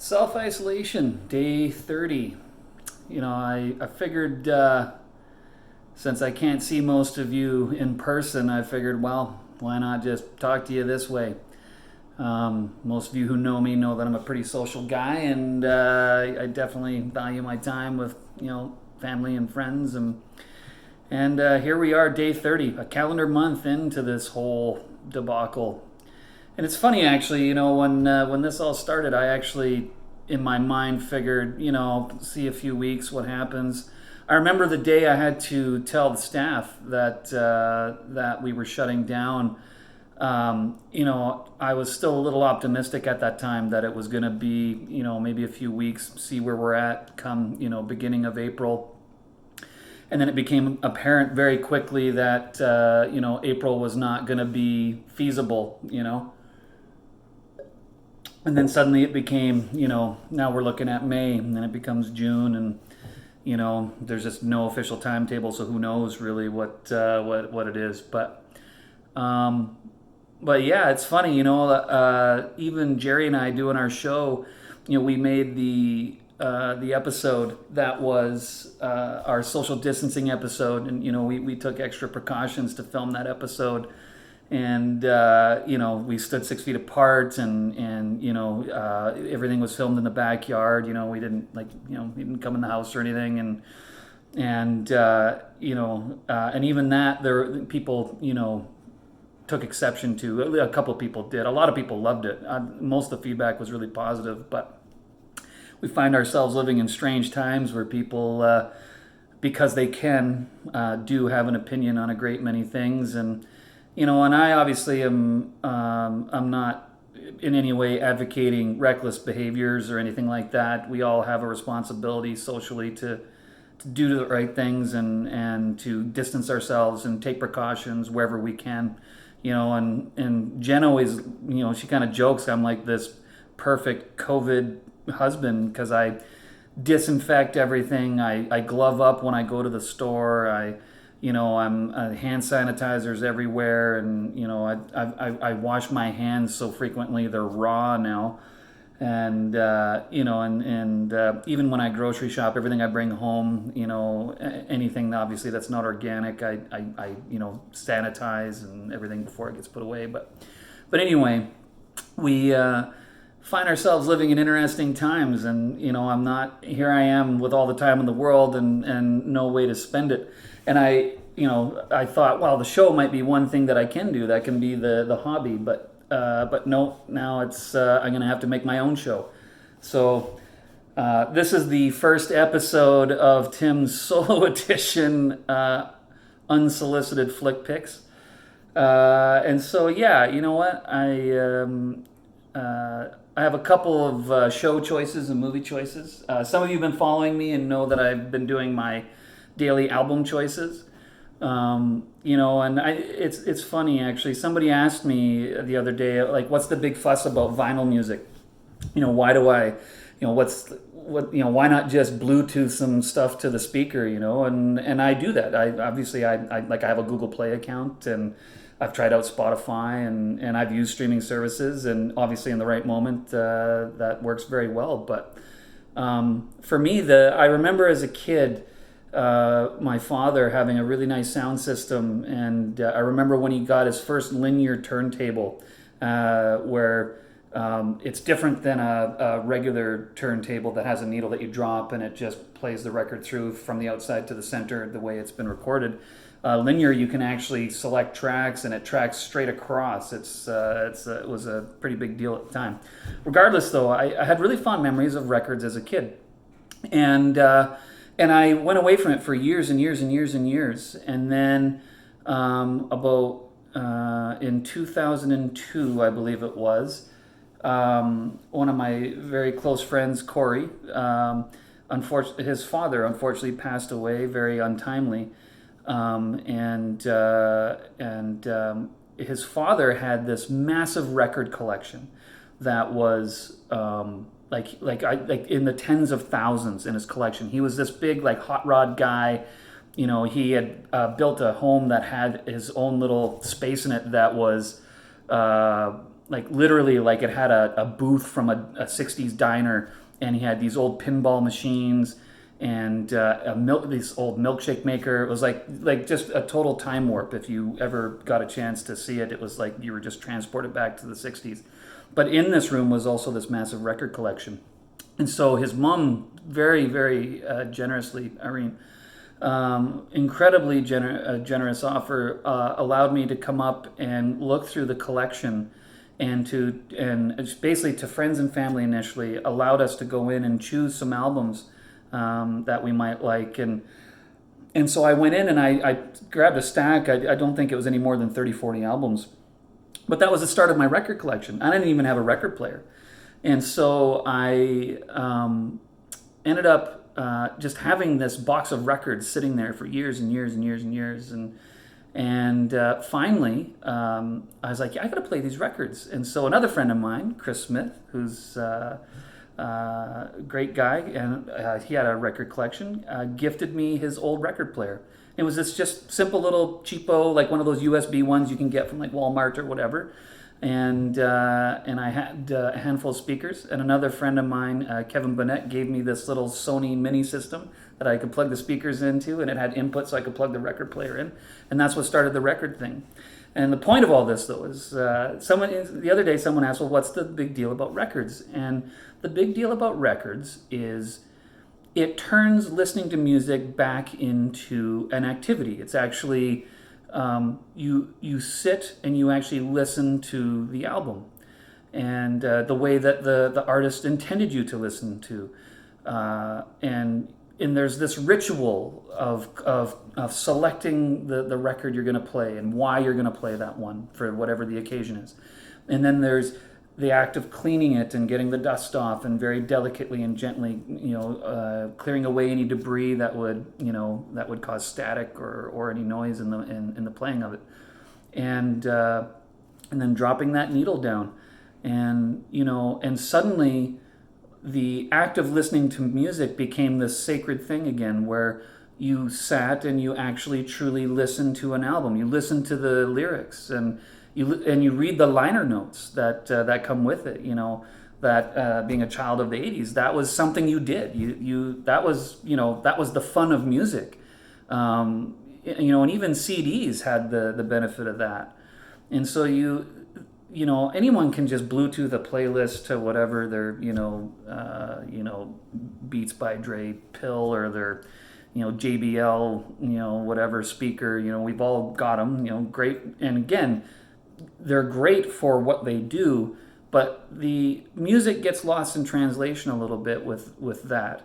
Self-isolation, day 30. I figured since I can't see most of you in person, I figured, well, why not just talk to you this way? Most of you who know me know that I'm a pretty social guy, and I definitely value my time with, family and friends. And here we are, day 30, a calendar month into this whole debacle. And it's funny, actually, when this all started, I actually, in my mind, figured, see a few weeks, what happens. I remember the day I had to tell the staff that we were shutting down. I was still a little optimistic at that time that it was going to be, maybe a few weeks, see where we're at come, beginning of April. And then it became apparent very quickly that, April was not going to be feasible. And then suddenly it became, now we're looking at May, and then it becomes June, and there's just no official timetable, so who knows really what it is. But yeah, it's funny, even Jerry and I doing our show, we made the episode that was our social distancing episode, and we took extra precautions to film that episode. And we stood 6 feet apart, and everything was filmed in the backyard. We didn't we didn't come in the house or anything, and even that there people took exception to. A couple of people did. A lot of people loved it. Most of the feedback was really positive, but we find ourselves living in strange times where people, because they can, do have an opinion on a great many things. And and I obviously I'm not in any way advocating reckless behaviors or anything like that. We all have a responsibility socially to do the right things and to distance ourselves and take precautions wherever we can. And Jen always, she kind of jokes I'm like this perfect COVID husband because I disinfect everything. I glove up when I go to the store. I'm hand sanitizers everywhere, and I wash my hands so frequently they're raw now, and even when I grocery shop, everything I bring home, anything obviously that's not organic, I sanitize and everything before it gets put away. But anyway, we find ourselves living in interesting times, and here I am with all the time in the world and no way to spend it. And I thought, well, the show might be one thing that I can do. That can be the hobby. But no, now it's I'm going to have to make my own show. So this is the first episode of Tim's solo edition, Unsolicited Flick Picks. And so, yeah, you know what? I have a couple of show choices and movie choices. Some of you have been following me and know that I've been doing my daily album choices. And it's funny actually. Somebody asked me the other day, like, what's the big fuss about vinyl music? Why do I, why not just Bluetooth some stuff to the speaker? And I do that. I have a Google Play account, and I've tried out Spotify, and I've used streaming services, and obviously in the right moment that works very well. But for me, I remember as a kid, my father having a really nice sound system, and I remember when he got his first linear turntable, where it's different than a regular turntable that has a needle that you drop and it just plays the record through from the outside to the center the way it's been recorded. Linear, you can actually select tracks and it tracks straight across. It was a pretty big deal at the time. Regardless, though, I had really fond memories of records as a kid, and I went away from it for years and years and years and years. And then in 2002, I believe it was, one of my very close friends, Corey, his father unfortunately passed away very untimely. And his father had this massive record collection that was like in the tens of thousands in his collection. He was this big hot rod guy. He had built a home that had his own little space in it that was like literally, like it had a booth from a 60s diner, and he had these old pinball machines and this old milkshake maker. It was like just a total time warp. If you ever got a chance to see it, it was like you were just transported back to the 60s. But in this room was also this massive record collection. And so his mom very, very generously, Irene, incredibly generous offer, allowed me to come up and look through the collection, and it's basically to friends and family initially allowed us to go in and choose some albums that we might like. And so I went in and I grabbed a stack. I don't think it was any more than 30, 40 albums. But that was the start of my record collection. I didn't even have a record player. And so I ended up just having this box of records sitting there for years and years and years and years. And finally, I was like, yeah, I got to play these records. And so another friend of mine, Chris Smith, who's a great guy, and he had a record collection, gifted me his old record player. It was this just simple little cheapo, like one of those USB ones you can get from like Walmart or whatever. And I had a handful of speakers. And another friend of mine, Kevin Burnett, gave me this little Sony mini system that I could plug the speakers into, and it had input so I could plug the record player in. And that's what started the record thing. And the point of all this, though, is the other day someone asked, well, what's the big deal about records? And the big deal about records is it turns listening to music back into an activity. It's actually, you sit and you actually listen to the album, and the way that the artist intended you to listen to. And there's this ritual of selecting the record you're going to play and why you're going to play that one for whatever the occasion is. And then there's the act of cleaning it and getting the dust off and very delicately and gently, clearing away any debris that would cause static or any noise in the playing of it, and then dropping that needle down, and suddenly the act of listening to music became this sacred thing again, where you sat and you actually truly listened to an album. You listened to the lyrics, and you read the liner notes that come with it. That being a child of the '80s, that was something you did. That was the fun of music. And even CDs had the benefit of that. And so anyone can just Bluetooth a playlist to whatever their Beats by Dre pill or their JBL whatever speaker. We've all got them. Great. And again, they're great for what they do, but the music gets lost in translation a little bit with that,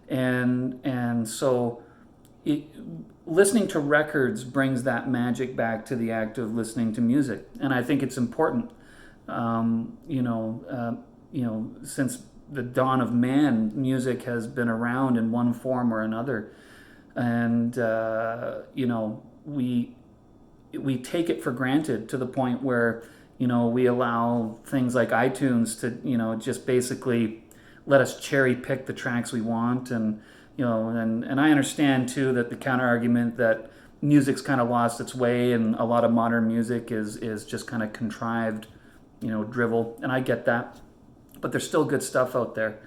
and so listening to records brings that magic back to the act of listening to music, and I think it's important. Since the dawn of man, music has been around in one form or another, and we take it for granted to the point where we allow things like iTunes to just basically let us cherry pick the tracks we want, and and I understand too that the counter argument that music's kind of lost its way and a lot of modern music is just kind of contrived drivel, and I get that, but there's still good stuff out there.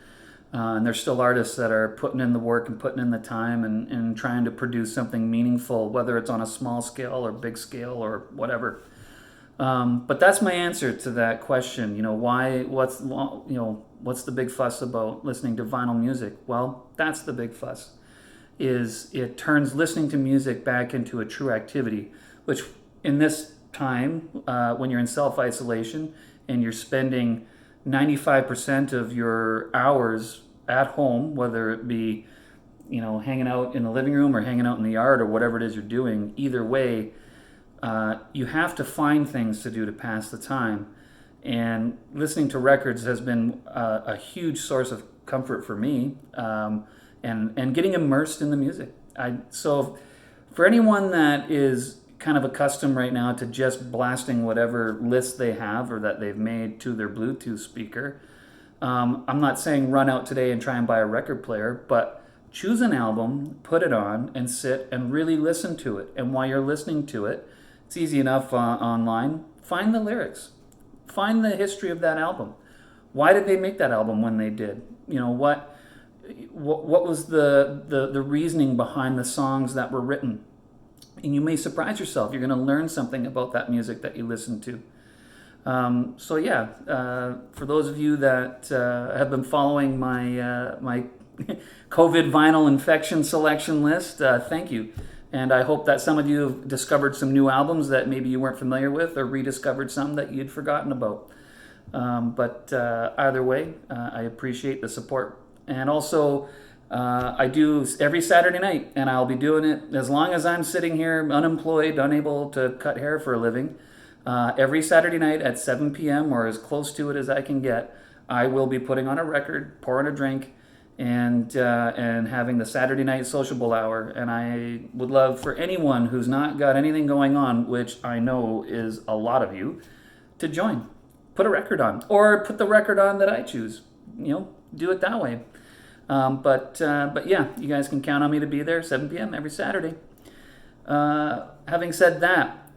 And there's still artists that are putting in the work and putting in the time and trying to produce something meaningful, whether it's on a small scale or big scale or whatever. But that's my answer to that question. What's the big fuss about listening to vinyl music? Well, that's the big fuss. Is it turns listening to music back into a true activity, which in this time, when you're in self-isolation and you're spending 95% of your hours at home, whether it be, hanging out in the living room or hanging out in the yard or whatever it is you're doing, either way, you have to find things to do to pass the time. And listening to records has been a huge source of comfort for me, and getting immersed in the music. So for anyone that is kind of accustomed right now to just blasting whatever list they have or that they've made to their Bluetooth speaker, I'm not saying run out today and try and buy a record player, but choose an album, put it on, and sit and really listen to it. And while you're listening to it, it's easy enough online. Find the lyrics. find the history of that album. Why did they make that album when they did? What was the reasoning behind the songs that were written? And you may surprise yourself. You're going to learn something about that music that you listen to. For those of you that have been following my COVID vinyl infection selection list, thank you. And I hope that some of you have discovered some new albums that maybe you weren't familiar with, or rediscovered some that you'd forgotten about. Either way, I appreciate the support. And also, I do every Saturday night, and I'll be doing it as long as I'm sitting here unemployed, unable to cut hair for a living. Every Saturday night at 7 p.m. or as close to it as I can get, I will be putting on a record, pouring a drink, and having the Saturday night sociable hour. And I would love for anyone who's not got anything going on, which I know is a lot of you, to join. Put a record on, or put the record on that I choose. Do it that way. But yeah, you guys can count on me to be there 7 p.m. every Saturday. Having said that,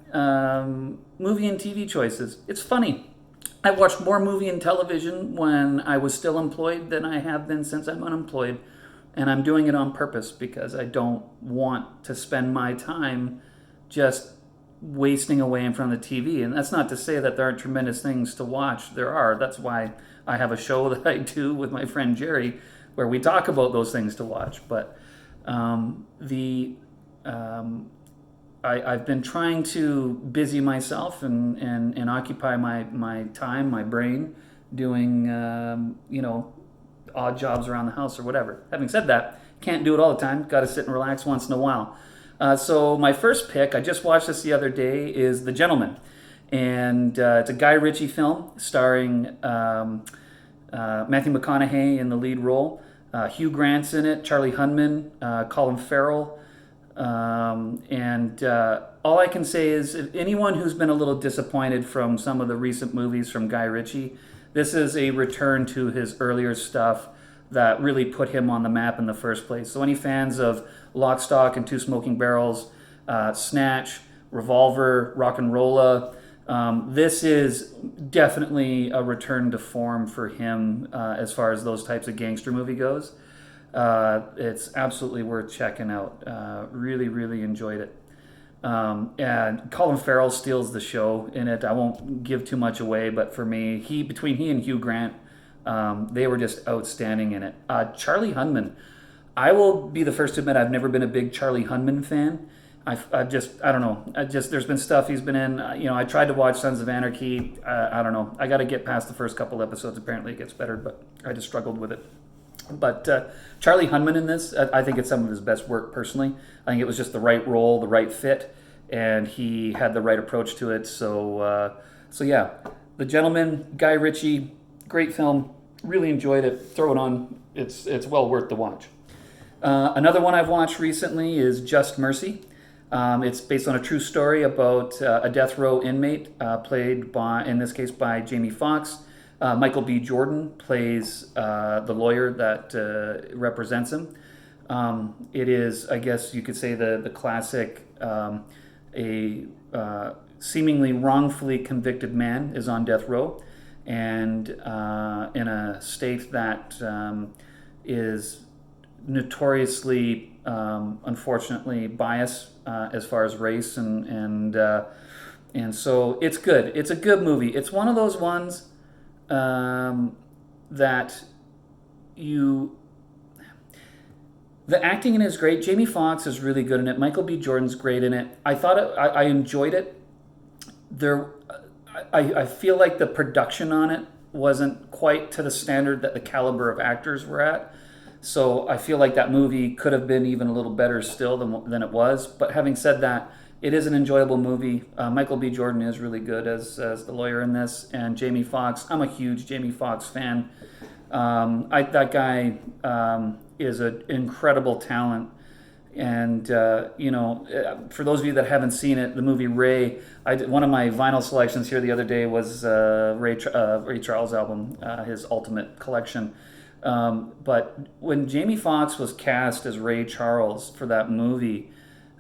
movie and TV choices. It's funny. I watched more movie and television when I was still employed than I have been since I'm unemployed. And I'm doing it on purpose because I don't want to spend my time just wasting away in front of the TV. And that's not to say that there aren't tremendous things to watch. There are. That's why I have a show that I do with my friend Jerry where we talk about those things to watch. But I've been trying to busy myself and occupy my time, my brain, doing odd jobs around the house or whatever. Having said that, can't do it all the time. Got to sit and relax once in a while. So my first pick, I just watched this the other day, is The Gentleman. And it's a Guy Ritchie film starring Matthew McConaughey in the lead role. Hugh Grant's in it, Charlie Hunnam, Colin Farrell. All I can say is, if anyone who's been a little disappointed from some of the recent movies from Guy Ritchie, this is a return to his earlier stuff that really put him on the map in the first place. So any fans of Lock, Stock, and Two Smoking Barrels, Snatch, Revolver, Rock and Rolla, this is definitely a return to form for him as far as those types of gangster movie goes. It's absolutely worth checking out. Really, really enjoyed it. And Colin Farrell steals the show in it. I won't give too much away, but for me, between he and Hugh Grant, they were just outstanding in it. Charlie Hunnam. I will be the first to admit I've never been a big Charlie Hunnam fan. I don't know. There's been stuff he's been in. I tried to watch Sons of Anarchy. I don't know. I got to get past the first couple episodes. Apparently it gets better, but I just struggled with it. But Charlie Hunnam in this, I think it's some of his best work personally. I think it was just the right role, the right fit, and he had the right approach to it. So yeah, The Gentleman, Guy Ritchie, great film. Really enjoyed it. Throw it on. It's well worth the watch. Another one I've watched recently is Just Mercy. It's based on a true story about a death row inmate played in this case by Jamie Foxx. Michael B. Jordan plays the lawyer that represents him. It is, I guess you could say, the classic, a seemingly wrongfully convicted man is on death row, and in a state that is notoriously, unfortunately, biased as far as race, and so it's good. It's a good movie. It's one of those ones that the acting in it is great. Jamie Foxx is really good in it. Michael B. Jordan's great in it. I enjoyed it. I feel like the production on it wasn't quite to the standard that the caliber of actors were at. So I feel like that movie could have been even a little better still than it was. But having said that, it is an enjoyable movie. Michael B. Jordan is really good as the lawyer in this. And Jamie Foxx, I'm a huge Jamie Foxx fan. That guy is an incredible talent. And, for those of you that haven't seen it, the movie Ray, one of my vinyl selections here the other day was Ray Charles' album, his Ultimate Collection. But when Jamie Foxx was cast as Ray Charles for that movie,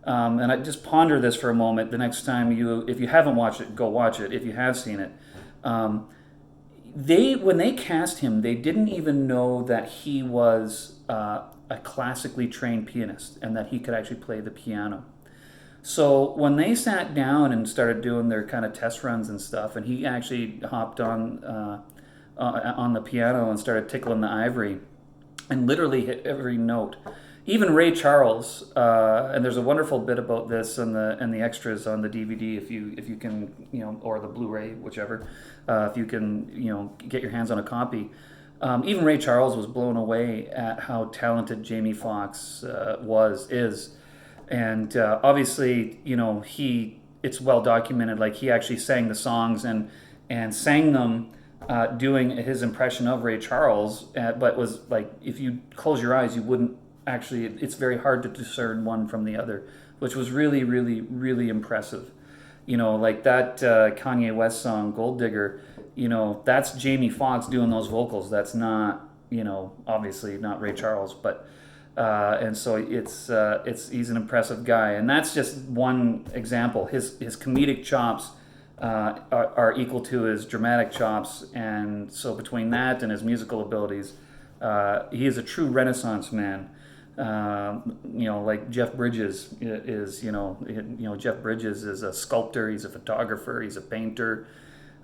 and I just ponder this for a moment the next time if you haven't watched it, go watch it. If you have seen it, When they cast him, they didn't even know that he was a classically trained pianist and that he could actually play the piano. So when they sat down and started doing their kind of test runs and stuff, and he actually hopped on the piano and started tickling the ivory, and literally hit every note. Even Ray Charles, and there's a wonderful bit about this and the extras on the DVD if you can, or the Blu-ray, whichever, if you can get your hands on a copy. Even Ray Charles was blown away at how talented Jamie Foxx is, and obviously it's well documented. Like, he actually sang the songs and sang them doing his impression of Ray Charles, but was like, if you close your eyes, you wouldn't actually. It's very hard to discern one from the other, which was really, really, really impressive. Like that Kanye West song "Gold Digger." That's Jamie Foxx doing those vocals. That's not, obviously not Ray Charles, but. And so he's an impressive guy, and that's just one example. His comedic chops are equal to his dramatic chops, and so between that and his musical abilities, he is a true Renaissance man. Like Jeff Bridges is. Jeff Bridges is a sculptor. He's a photographer. He's a painter.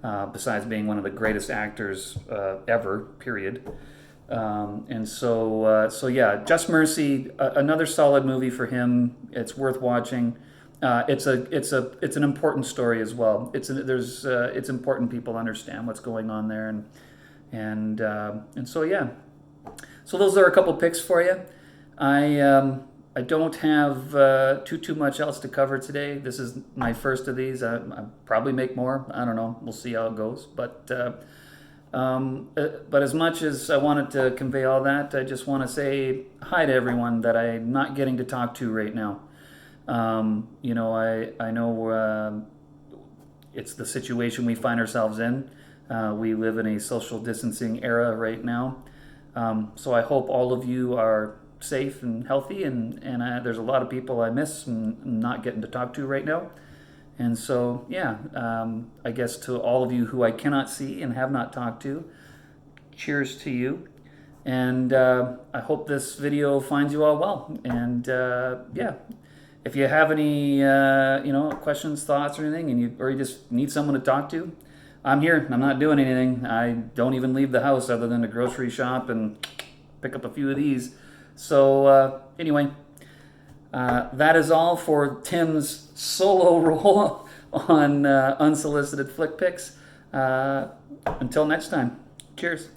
Besides being one of the greatest actors ever, period. And so yeah, Just Mercy, another solid movie for him. It's worth watching. It's an important story as well. It's important people understand what's going on there, and so yeah. So those are a couple picks for you. I don't have too much else to cover today. This is my first of these. I probably make more. I don't know. We'll see how it goes. But as much as I wanted to convey all that, I just want to say hi to everyone that I'm not getting to talk to right now. I know it's the situation we find ourselves in. We live in a social distancing era right now. So I hope all of you are safe and healthy, and there's a lot of people I miss and not getting to talk to right now. And so, yeah, I guess to all of you who I cannot see and have not talked to, cheers to you. And I hope this video finds you all well. And yeah, if you have any questions, thoughts, or anything, or you just need someone to talk to, I'm here. I'm not doing anything. I don't even leave the house other than to grocery shop and pick up a few of these. So anyway, that is all for Tim's solo role on Unsolicited Flick Picks. Until next time, cheers.